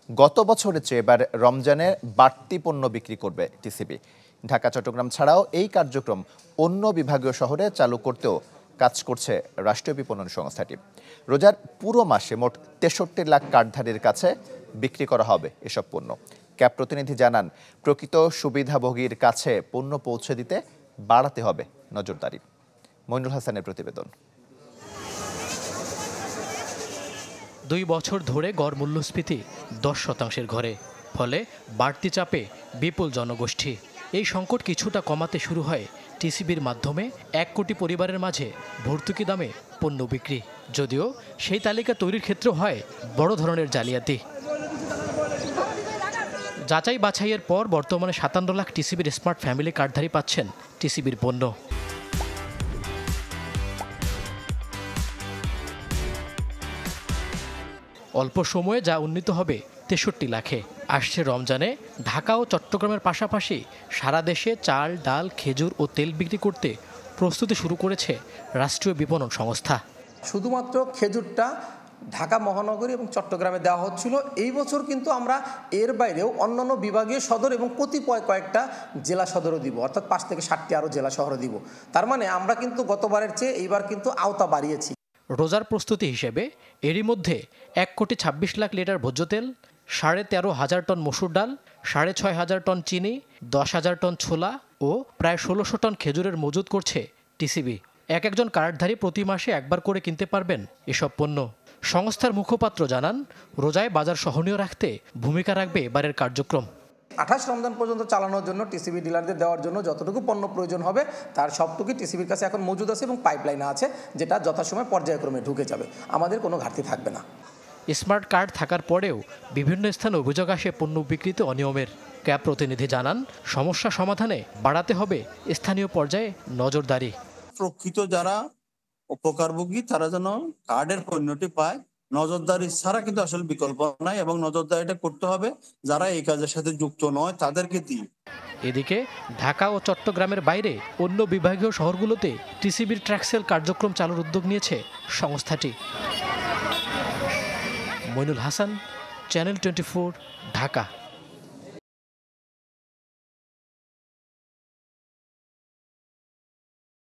গত বছরের চেয়ে এবার রমজানে বাড়তি পণ্য বিক্রি করবে টিসিবি। ঢাকা চট্টগ্রাম ছাড়াও এই কার্যক্রম অন্য বিভাগীয় শহরে চালু করতেও কাজ করছে রাষ্ট্রীয় বিপণন সংস্থাটি। রোজার পুরো মাসে মোট 63 লাখ কার্ডধারীর কাছে বিক্রি করা হবে এসব পণ্য। ক্যাব প্রতিনিধি জানান, প্রকৃত সুবিধাভোগীর কাছে পণ্য পৌঁছে দিতে বাড়াতে হবে নজরদারি। মইনুল হাসানের প্রতিবেদন। 2 বছর ধরে গড় মূল্যস্ফীতি 10% ঘরে, ফলে বাড়তি চাপে বিপুল জনগোষ্ঠী। এই সংকট কিছুটা কমাতে শুরু হয় টিসিবির মাধ্যমে 1 কোটি পরিবারের মাঝে ভর্তুকি দামে পণ্য বিক্রি। যদিও সেই তালিকা তৈরির ক্ষেত্রে হয় বড় ধরনের জালিয়াতি। যাচাই বাছাইয়ের পর বর্তমানে 57 লাখ টিসিবির স্মার্ট ফ্যামিলি কার্ডধারী পাচ্ছেন টিসিবির পণ্য। অল্প সময়ে যা উন্নীত হবে 63 লাখে। আসছে রমজানে ঢাকা ও চট্টগ্রামের পাশাপাশি সারা দেশে চাল, ডাল, খেজুর ও তেল বিক্রি করতে প্রস্তুতি শুরু করেছে রাষ্ট্রীয় বিপণন সংস্থা। শুধুমাত্র খেজুরটা ঢাকা মহানগরী এবং চট্টগ্রামে দেওয়া হচ্ছিল। এই বছর কিন্তু আমরা এর বাইরেও অন্যান্য বিভাগীয় সদর এবং কতিপয় কয়েকটা জেলা সদরও দিব, অর্থাৎ 5 থেকে 7টি আরও জেলা শহরে দিব। তার মানে আমরা কিন্তু গতবারের চেয়ে এইবার কিন্তু আওতা বাড়িয়েছি। রোজার প্রস্তুতি হিসেবে এরই মধ্যে 1,26 লাখ লিটার ভোজ্য তেল, 13,500 টন মসুর ডাল, 6,500 টন চিনি, 10,000 টন ছোলা ও প্রায় 1,600 টন খেজুরের মজুত করছে টিসিবি। একজন কার্ডধারী প্রতি মাসে একবার করে কিনতে পারবেন এসব পণ্য। সংস্থার মুখপাত্র জানান, রোজায় বাজার সহনীয় রাখতে ভূমিকা রাখবে এবারের কার্যক্রম। 28 রমজান পর্যন্ত চালানোর জন্য টিসিবি ডিলারদের দেওয়ার জন্য যতটুকু পণ্য প্রয়োজন হবে তার সবটুকুই টিসিবির কাছে এখন মজুদ আছে এবং পাইপলাইনে আছে, যেটা যথাসময়ে পর্যায়ক্রমে ঢুকে যাবে। আমাদের কোনো ঘাটতি থাকবে না। স্মার্ট কার্ড থাকার পরেও বিভিন্ন স্থানে অভিযোগ আসে পণ্য বিক্রিতে অনিয়মের। ক্যাব প্রতিনিধি জানান, সমস্যা সমাধানে বাড়াতে হবে স্থানীয় পর্যায়ে নজরদারি। প্রকৃত যারা উপকারভোগী তারা যেন কার্ডের পণ্যটি পায়, নজরদারি ছাড়া কিন্তু আসলে বিকল্প নাই এবং নজরদারিটা করতে হবে যারা এই কাজের সাথে যুক্ত নয় তাদেরকে দিয়ে। এদিকে ঢাকা ও চট্টগ্রামের বাইরে অন্য বিভাগীয় শহরগুলোতে টিসিবির ট্র্যাকসেল কার্যক্রম চালুর উদ্যোগ নিয়েছে সংস্থাটি। মইনুল হাসান, চ্যানেল 24, ঢাকা।